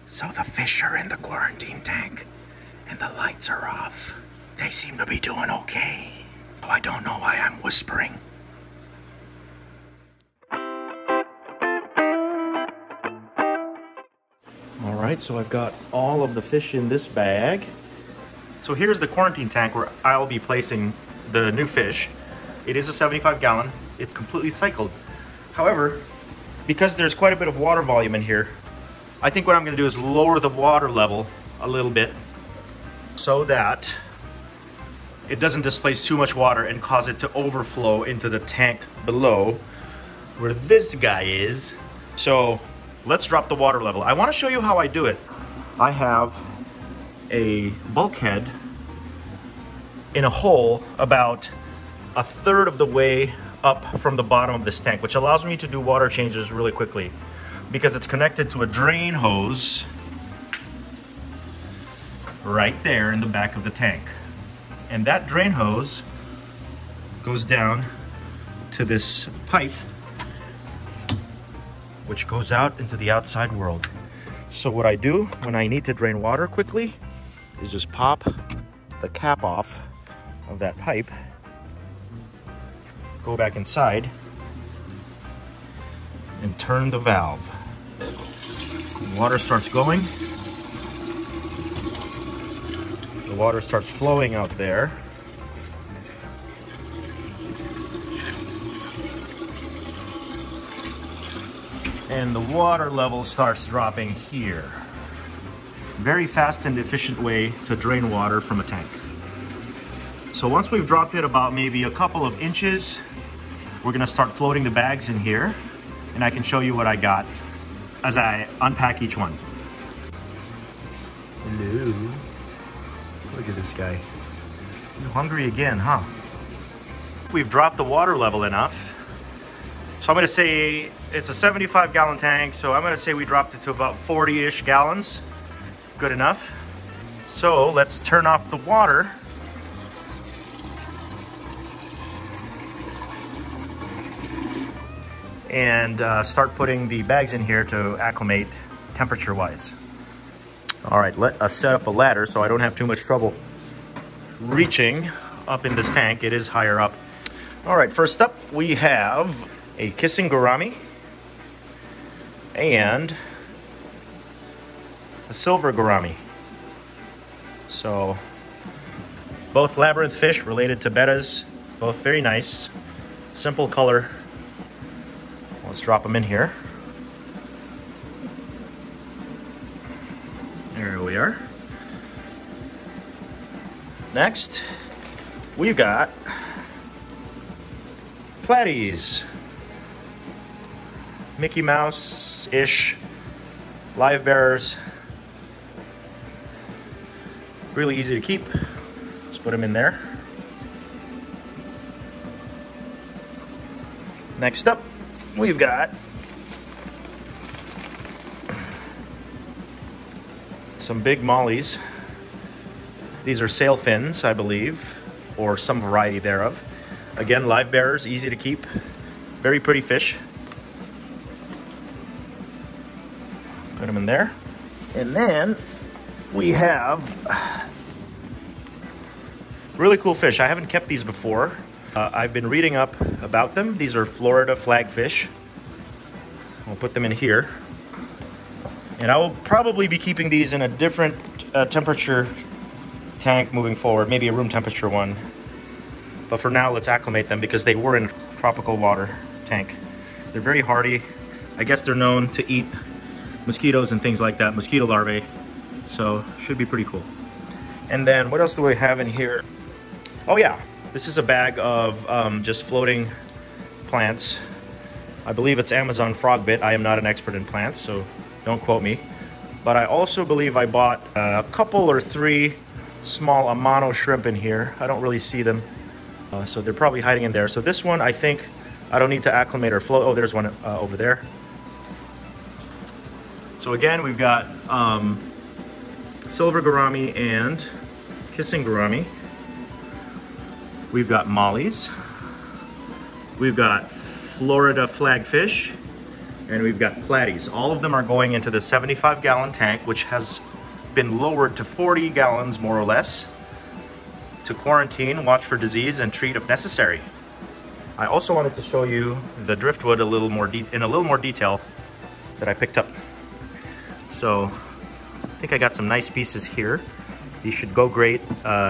So the fish are in the quarantine tank and the lights are off. They seem to be doing okay. So I don't know why I'm whispering. All right, so I've got all of the fish in this bag. So here's the quarantine tank where I'll be placing the new fish. It is a 75-gallon. It's completely cycled. However, because there's quite a bit of water volume in here, I think what I'm going to do is lower the water level a little bit so that it doesn't displace too much water and cause it to overflow into the tank below where this guy is. So let's drop the water level. I want to show you how I do it. I have a bulkhead in a hole about a third of the way up from the bottom of this tank, which allows me to do water changes really quickly because it's connected to a drain hose right there in the back of the tank. And that drain hose goes down to this pipe which goes out into the outside world. So what I do when I need to drain water quickly is just pop the cap off of that pipe, go back inside, and turn the valve. The water starts going. The water starts flowing out there. And the water level starts dropping here. Very fast and efficient way to drain water from a tank. So once we've dropped it about maybe a couple of inches, we're gonna start floating the bags in here, and I can show you what I got as I unpack each one. Hello. Look at this guy. You're hungry again, huh? We've dropped the water level enough. So I'm gonna say it's a 75-gallon tank, so I'm gonna say we dropped it to about 40-ish gallons. Good enough. So let's turn off the water. And start putting the bags in here to acclimate temperature-wise. All right, let us set up a ladder so I don't have too much trouble reaching up in this tank. It is higher up. All right, first up we have a kissing gourami and a silver gourami. So both labyrinth fish related to bettas, both very nice, simple color. Let's drop them in here. There we are. Next, we've got Platies. Mickey Mouse-ish livebearers. Really easy to keep. Let's put them in there. Next up, we've got some big mollies. These are sail fins, I believe, or some variety thereof. Again, live bearers, easy to keep. Very pretty fish. Put them in there. And then we have really cool fish. I haven't kept these before. I've been reading up about them. These are Florida flagfish. We'll put them in here. And I will probably be keeping these in a different temperature tank moving forward, maybe a room temperature one. But for now, let's acclimate them because they were in a tropical water tank. They're very hardy. I guess they're known to eat mosquitoes and things like that, mosquito larvae. So should be pretty cool. And then what else do we have in here? Oh yeah, this is a bag of just floating plants. I believe it's Amazon frog bit. I am not an expert in plants, so don't quote me. But I also believe I bought a couple or three small Amano shrimp in here. I don't really see them, so they're probably hiding in there. So this one, I think I don't need to acclimate or float. Oh, there's one over there. So again, we've got silver gourami and kissing gourami. We've got mollies. We've got Florida flagfish and we've got Platies. All of them are going into the 75-gallon tank, which has been lowered to 40 gallons more or less, to quarantine, watch for disease, and treat if necessary. I also wanted to show you the driftwood in a little more detail that I picked up. So I think I got some nice pieces here. These should go great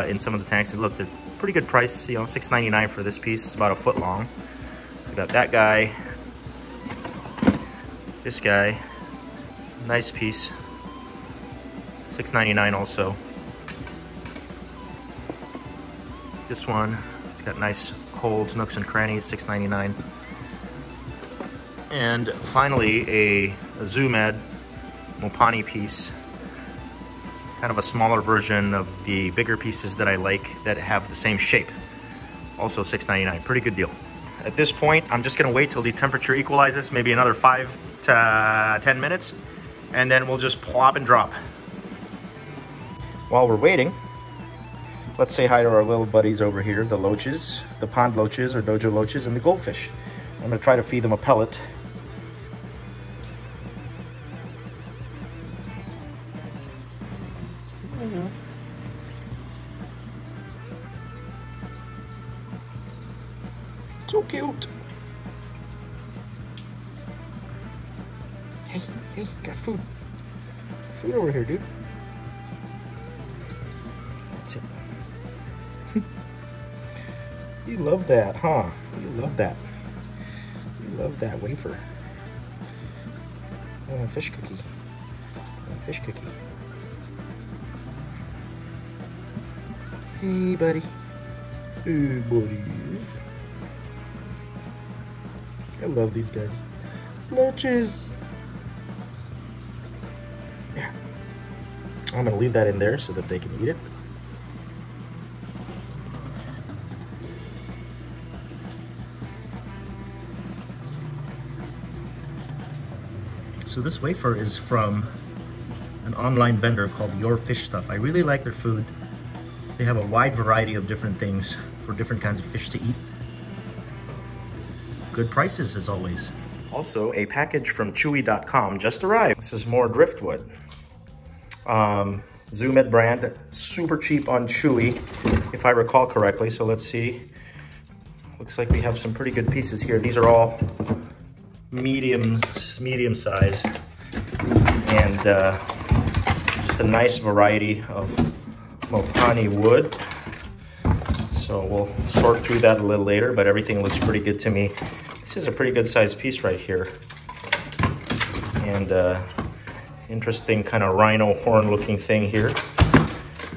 in some of the tanks. And look, they're pretty good price, you know, $6.99 for this piece. It's about a foot long. We got that guy, this guy, nice piece, $6.99 also. This one, it's got nice holes, nooks and crannies, $6.99. And finally, a Zoomed Mopani piece, kind of a smaller version of the bigger pieces that I like that have the same shape. Also $6.99, pretty good deal. At this point, I'm just gonna wait till the temperature equalizes, maybe another 5 to 10 minutes, and then we'll just plop and drop. While we're waiting, let's say hi to our little buddies over here, the loaches, the pond loaches or dojo loaches, and the goldfish. I'm gonna try to feed them a pellet. So cute. Hey, got food. Food over here, dude. That's it. You love that, huh? You love that. You love that wafer. I want a fish cookie. I want a fish cookie. Hey, buddy. Hey, buddy. I love these guys. Loaches. Yeah. I'm gonna leave that in there so that they can eat it. So this wafer is from an online vendor called Your Fish Stuff. I really like their food. They have a wide variety of different things for different kinds of fish to eat. Good prices as always. Also, a package from Chewy.com just arrived. This is more driftwood. Zoomed brand, super cheap on Chewy, if I recall correctly. So let's see. Looks like we have some pretty good pieces here. These are all medium size, and just a nice variety of Mopani wood. So we'll sort through that a little later, but everything looks pretty good to me. This is a pretty good sized piece right here. And interesting kind of rhino horn looking thing here.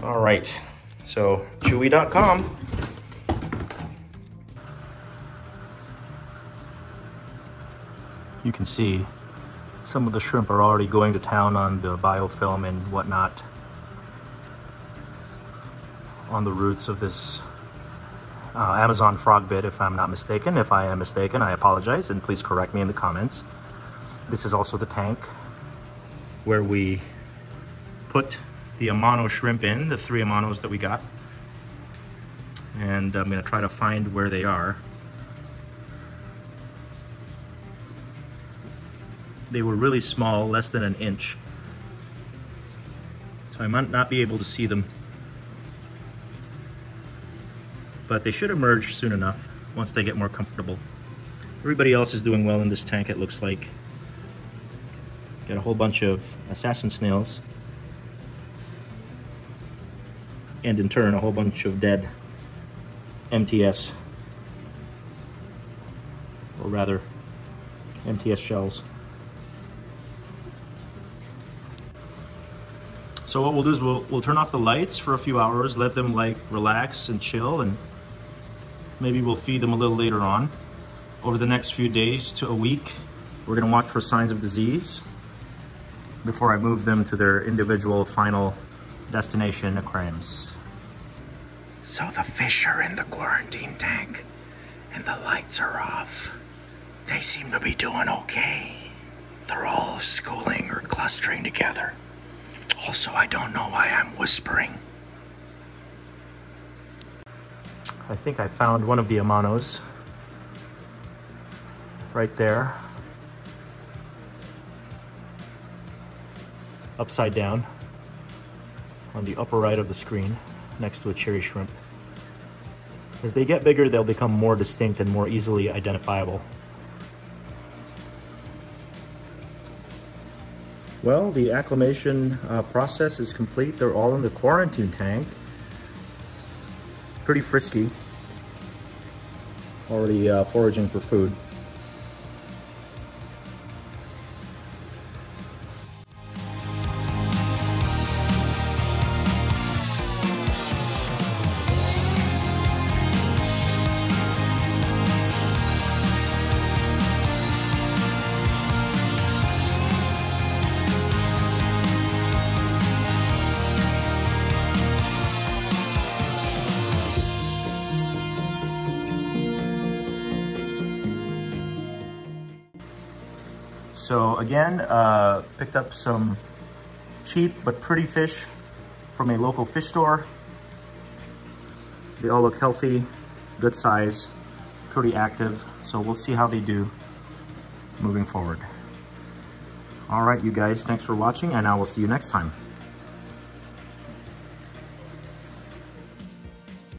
All right, so Chewy.com. You can see some of the shrimp are already going to town on the biofilm and whatnot on the roots of this Amazon frog bit, if I'm not mistaken. If I am mistaken, I apologize, and please correct me in the comments. This is also the tank where we put the Amano shrimp in, the 3 Amanos that we got. And I'm gonna try to find where they are. They were really small, less than an inch. So I might not be able to see them. But they should emerge soon enough once they get more comfortable. Everybody else is doing well in this tank, it looks like. Got a whole bunch of assassin snails. And in turn, a whole bunch of dead MTS. Or rather, MTS shells. So what we'll do is we'll turn off the lights for a few hours, let them like relax and chill, and maybe we'll feed them a little later on. Over the next few days to a week, we're gonna watch for signs of disease before I move them to their individual final destination aquariums. So the fish are in the quarantine tank and the lights are off. They seem to be doing okay. They're all schooling or clustering together. Also, I don't know why I'm whispering. I think I found one of the Amanos right there. upside down on the upper right of the screen next to a cherry shrimp. As they get bigger, they'll become more distinct and more easily identifiable. Well, the acclimation process is complete. They're all in the quarantine tank. Pretty frisky. Already foraging for food. So again, picked up some cheap but pretty fish from a local fish store. They all look healthy, good size, pretty active. So we'll see how they do moving forward. All right, you guys, thanks for watching, and I will see you next time.